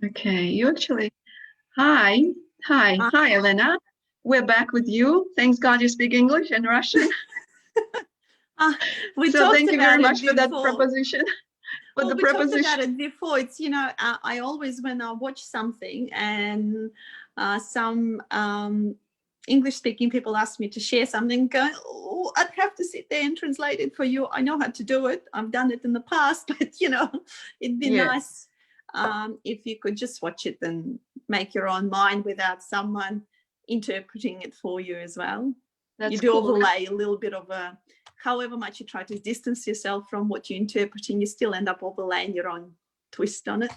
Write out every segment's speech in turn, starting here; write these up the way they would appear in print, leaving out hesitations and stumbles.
Okay, you actually. Hi, Uh, hi, Elena. We're back with you. Thanks God you speak English and Russian. uh, we So talked thank you very about it much for that before. preposition. For Well, the we talked about preposition. it before. I always, when I watch something and some English speaking people ask me to share something, go, oh, I'd have to sit there and translate it for you. I know how to do it. I've done it in the past, but it'd be Yes, nice if you could just watch it and make your own mind without someone interpreting it for you as well. You that's do cool. overlay a little bit of a, however much you try to distance yourself from what you're interpreting, you still end up overlaying your own twist on it.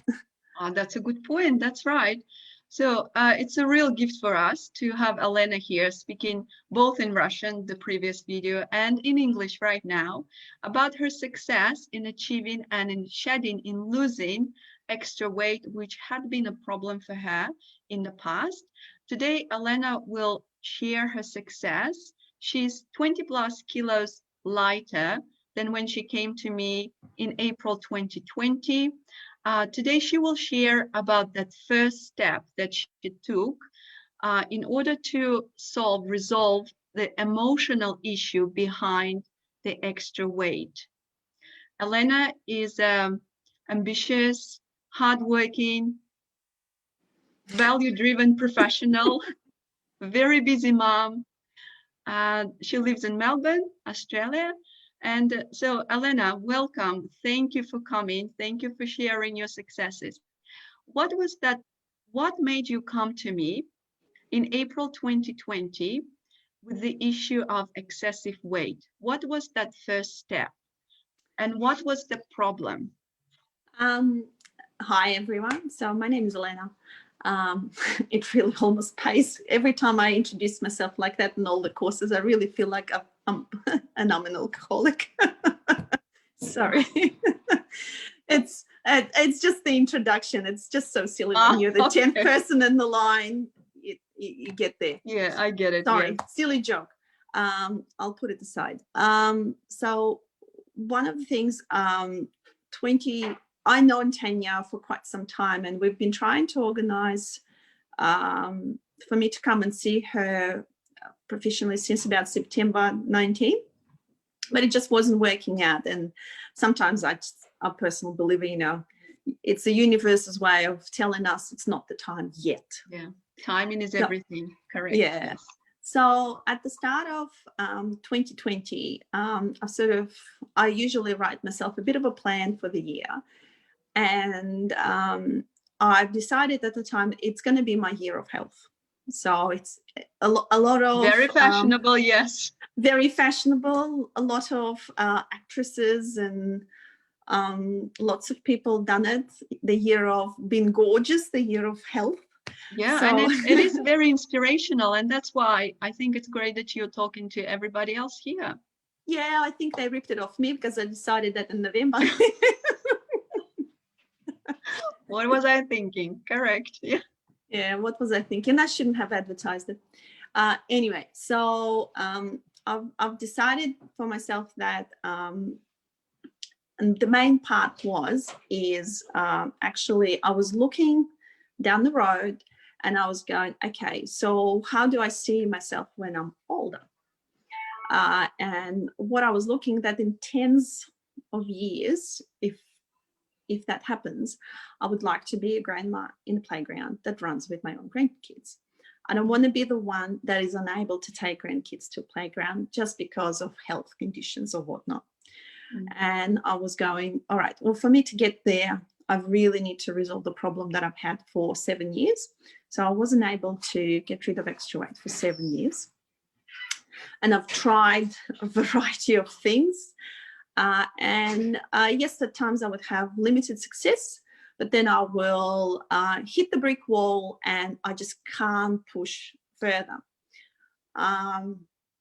That's a good point. That's right. So it's a real gift for us to have Elena here speaking both in Russian, the previous video, and in English right now about her success in achieving and in shedding, in losing extra weight, which had been a problem for her in the past. Today, Elena will share her success. She's 20 plus kilos lighter than when she came to me in April 2020. Today, she will share about that first step that she took in order to resolve the emotional issue behind the extra weight. Elena is ambitious, hardworking, value-driven professional, very busy mom. She lives in Melbourne, Australia. And so, Elena, welcome. Thank you for coming. Thank you for sharing your successes. What was that? What made you come to me in April 2020 with the issue of excessive weight? What was that first step? And what was the problem? Um, Hi, everyone. So my name is Elena. It really almost pays every time I introduce myself like that in all the courses. I really feel like I'm and I'm an alcoholic. Sorry. It's just the introduction. It's just so silly when you're the 10th Okay. person in the line. You get there. Yeah, I get it. Sorry, Yes. silly joke. I'll put it aside. So one of the things, 20, I know Tanya for quite some time, and we've been trying to organize for me to come and see her professionally since about September 19, but it just wasn't working out. And sometimes I personally believe, it's the universe's way of telling us it's not the time yet. Yeah. Timing is So, everything. Correct. yeah. Yes. So at the start of 2020, I usually write myself a bit of a plan for the year. And I've decided at the time it's going to be my year of health. So it's a lot of Very fashionable. Yes. very fashionable, a lot of actresses and lots of people done it. The year of being gorgeous, the year of health. Yeah, and So it is very inspirational, and that's why I think it's great that you're talking to everybody else here. yeah, I think they ripped it off me because I decided that in November. What was I thinking? Correct. Yeah. Yeah, what was I thinking? I shouldn't have advertised it. Anyway, so I've decided for myself that and the main part is actually I was looking down the road and I was going, okay, so how do I see myself when I'm older? And what I was looking that in tens of years, if that happens, I would like to be a grandma in a playground that runs with my own grandkids. I don't want to be the one that is unable to take grandkids to a playground just because of health conditions or whatnot. And I was going, all right, well, for me to get there, I really need to resolve the problem that I've had for 7 years. So I wasn't able to get rid of extra weight for 7 years. And I've tried a variety of things. Yes, at times I would have limited success, but then I will hit the brick wall and I just can't push further.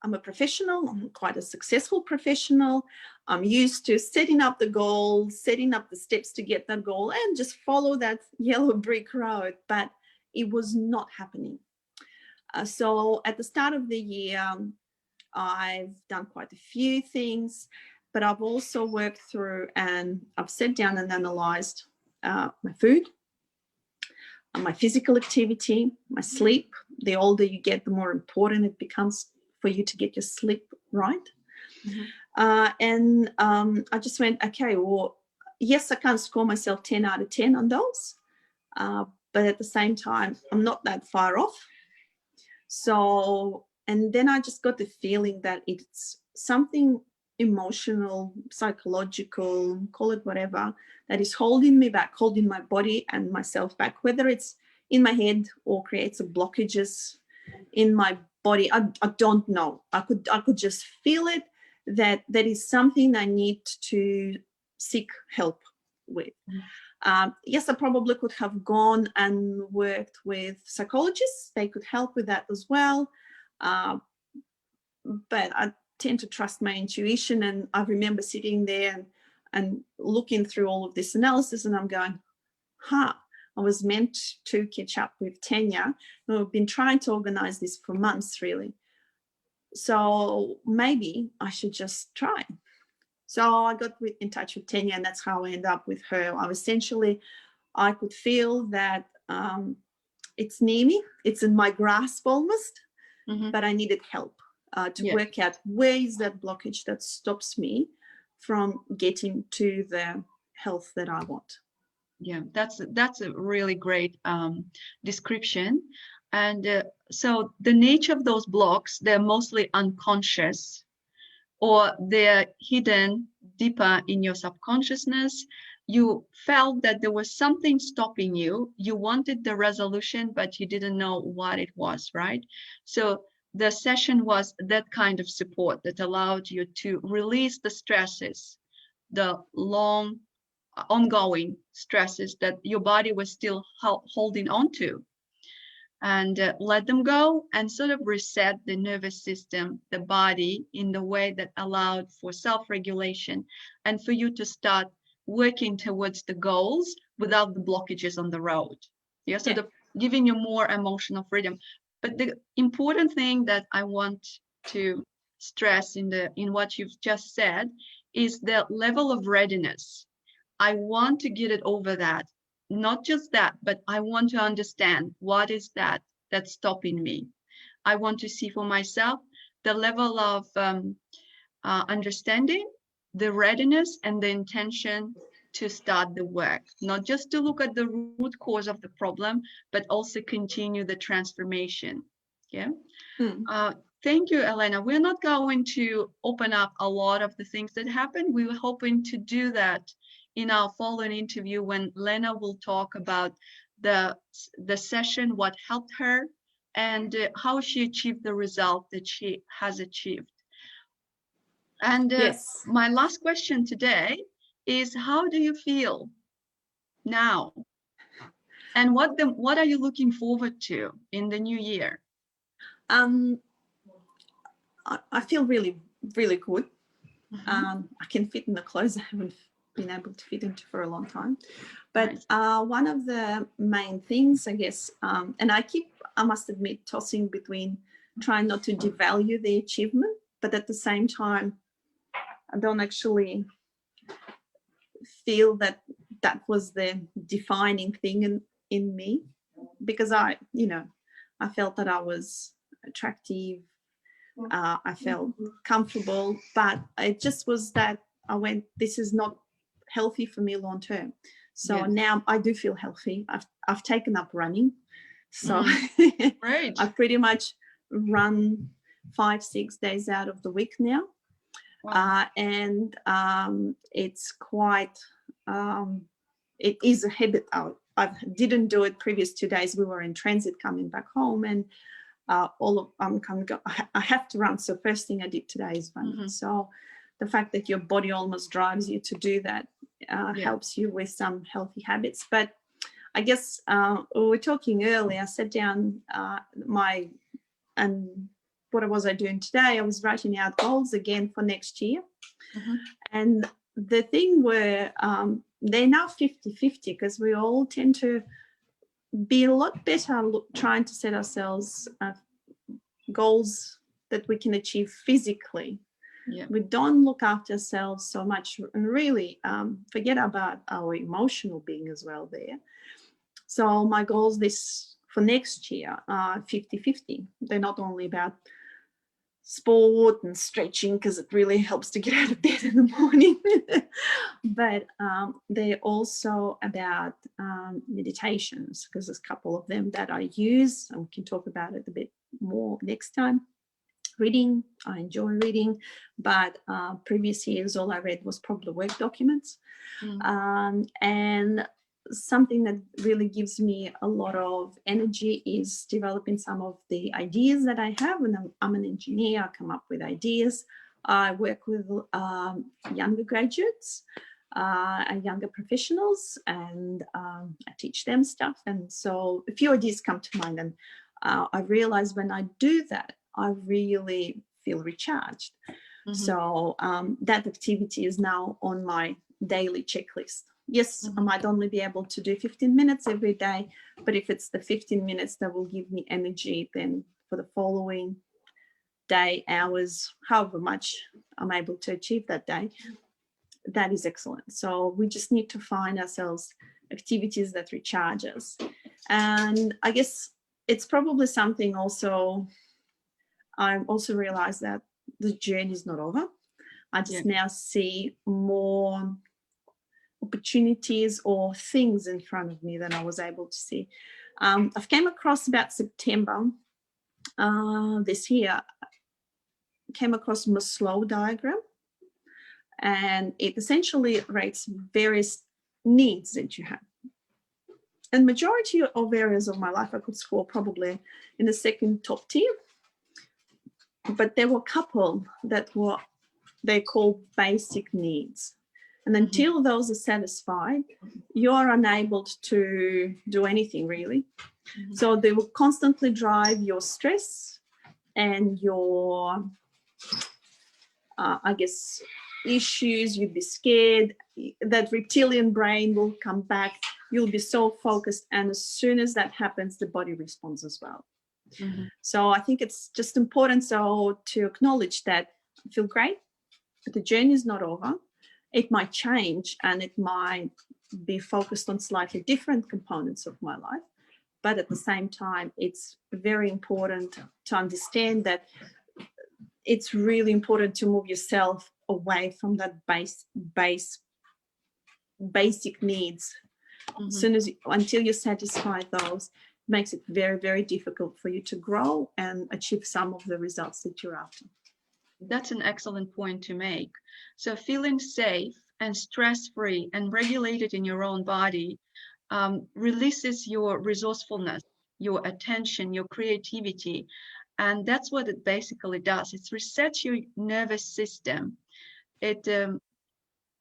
I'm a professional, I'm quite a successful professional. I'm used to setting up the goal, setting up the steps to get that goal and just follow that yellow brick road, but it was not happening. So at the start of the year, I've done quite a few things, but I've also worked through and I've sat down and analyzed my food. my physical activity, my sleep. The older you get, the more important it becomes for you to get your sleep right. And I just went, okay, well, yes, I can't score myself 10 out of 10 on those, but at the same time, I'm not that far off. So, and then I just got the feeling that it's something emotional, psychological, call it whatever, that is holding me back, holding my body and myself back, whether it's in my head or creates blockages in my body. I don't know. I could just feel it, that is something I need to seek help with. Yes, I probably could have gone and worked with psychologists. They could help with that as well. But I tend to trust my intuition. And I remember sitting there and looking through all of this analysis, and I'm going, I was meant to catch up with Tanya. We've been trying to organize this for months, really. So maybe I should just try. So I got in touch with Tanya, and that's how I ended up with her. I could feel that it's near me, it's in my grasp almost, but I needed help to work out where is that blockage that stops me from getting to the health that I want. Yeah, that's a really great description. And so the nature of those blocks, they're mostly unconscious, or they're hidden deeper in your subconsciousness. You felt that there was something stopping you. You wanted the resolution, but you didn't know what it was, right? So the session was that kind of support that allowed you to release the stresses, the long ongoing stresses that your body was still holding on to, and let them go and sort of reset the nervous system, the body, in the way that allowed for self-regulation and for you to start working towards the goals without the blockages on the road. Yeah, sort of giving you more emotional freedom. But the important thing that I want to stress in what you've just said is the level of readiness. I want to get it over that. Not just that, but I want to understand what is that's stopping me. I want to see for myself the level of understanding, the readiness, and the intention to start the work. Not just to look at the root cause of the problem, but also continue the transformation. Yeah. Thank you, Elena. We're not going to open up a lot of the things that happened. We were hoping to do that in our following interview, when Lena will talk about the session, what helped her, and how she achieved the result that she has achieved. And my last question today is, how do you feel now? And what are you looking forward to in the new year? I feel really, really good. I can fit in the clothes I haven't been able to fit into for a long time. But one of the main things, I guess, and I must admit, tossing between trying not to devalue the achievement, but at the same time, I don't actually feel that was the defining thing in me, because I felt that I was attractive. I felt comfortable, but it just was that I went, this is not healthy for me long term. So now I do feel healthy. I've taken up running. So Right. I pretty much run 5-6 days out of the week now. Wow. And it's quite, it is a habit. I didn't do it previous 2 days. We were in transit coming back home, and I have to run. So first thing I did today is run. So the fact that your body almost drives you to do that helps you with some healthy habits. But I guess we were talking earlier, I sat down and what was I doing today? I was writing out goals again for next year. And the thing where they're now 50-50, because we all tend to be a lot better trying to set ourselves goals that we can achieve physically. We don't look after ourselves so much, and really forget about our emotional being as well there. So my goals for next year are 50-50. They're not only about sport and stretching, because it really helps to get out of bed in the morning, but they're also about meditations, because there's a couple of them that I use, and we can talk about it a bit more next time. Reading, I enjoy reading, but previous years all I read was probably work documents. And something that really gives me a lot of energy is developing some of the ideas that I have. And I'm an engineer, I come up with ideas. I work with younger graduates, younger professionals, and I teach them stuff. And so a few ideas come to mind, and I realize when I do that, I really feel recharged. So that activity is now on my daily checklist. Yes, I might only be able to do 15 minutes every day, but if it's the 15 minutes that will give me energy, then for the following day, hours, however much I'm able to achieve that day, that is excellent. So we just need to find ourselves activities that recharge us. And I guess it's probably something also, I also realized that the journey is not over. I just now see more opportunities or things in front of me than I was able to see. I've came across about September this year, came across Maslow diagram, and it essentially rates various needs that you have. And majority of areas of my life I could score probably in the second top tier, but there were a couple that were, they call basic needs. And until those are satisfied, you're unable to do anything really. So they will constantly drive your stress and your, I guess, issues. You'd be scared. That reptilian brain will come back. You'll be so focused. And as soon as that happens, the body responds as well. So I think it's just important to acknowledge that I feel great, but the journey is not over. It might change and it might be focused on slightly different components of my life. But at the same time, it's very important to understand that it's really important to move yourself away from that basic needs. As soon as until you satisfy those, it makes it very, very difficult for you to grow and achieve some of the results that you're after. That's an excellent point to make. So feeling safe and stress-free and regulated in your own body releases your resourcefulness, your attention, your creativity. And that's what it basically does. It resets your nervous system. It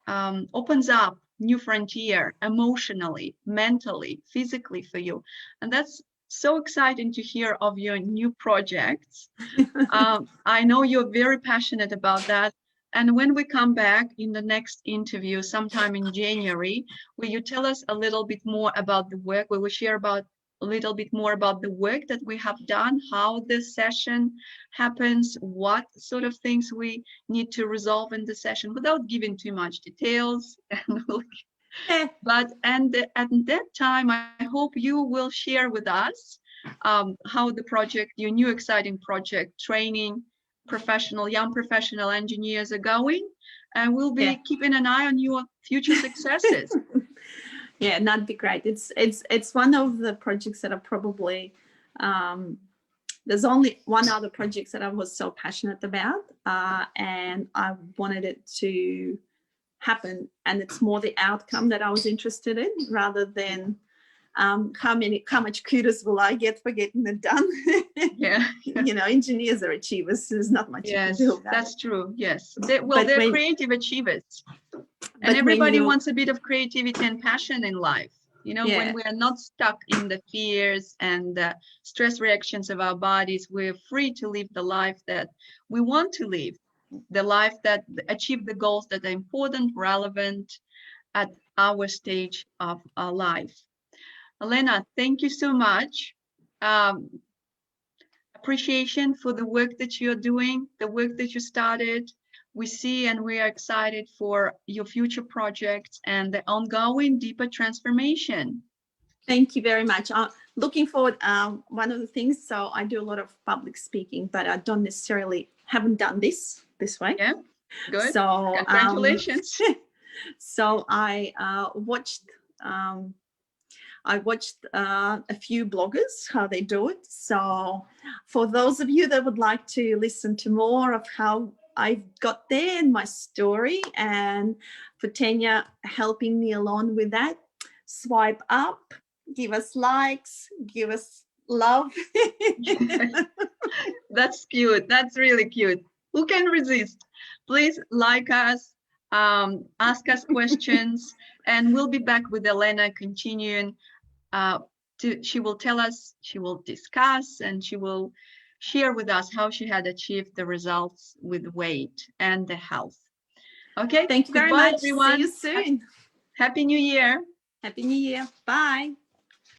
opens up new frontier emotionally, mentally, physically for you. And that's so exciting to hear of your new projects. I know you're very passionate about that. And when we come back in the next interview, sometime in January, will you tell us a little bit more about the work? We will share about a little bit more about the work that we have done, how this session happens, what sort of things we need to resolve in the session without giving too much details. But at that time, I hope you will share with us how the project, your new exciting project, training young professional engineers are going, and we'll be keeping an eye on your future successes. Yeah, that'd be great. It's one of the projects that are probably there's only one other project that I was so passionate about, and I wanted it to happen, and it's more the outcome that I was interested in rather than how much kudos will I get for getting it done. You know, engineers are achievers, so there's not much you can do about that's it. True. Yes, they're creative achievers, and everybody wants a bit of creativity and passion in life. You know, when we are not stuck in the fears and the stress reactions of our bodies, we're free to live the life that we want to live, the life that achieve the goals that are important, relevant at our stage of our life. Elena, thank you so much. Appreciation for the work that you're doing, the work that you started. We see and we are excited for your future projects and the ongoing deeper transformation. Thank you very much. Looking forward. One of the things, so I do a lot of public speaking, but I don't necessarily haven't done this way. Yeah, good. So Congratulations. so I watched a few bloggers how they do it. So for those of you that would like to listen to more of how I got there and my story, and for Tanya helping me along with that, swipe up, give us likes, give us love. That's cute. That's really cute. Who can resist? Please like us, ask us questions, and we'll be back with Elena continuing. She will tell us, she will discuss, and she will share with us how she had achieved the results with weight and the health. Okay. Thank you very Goodbye, much. everyone. See you soon. Happy New Year. Happy New Year. Bye.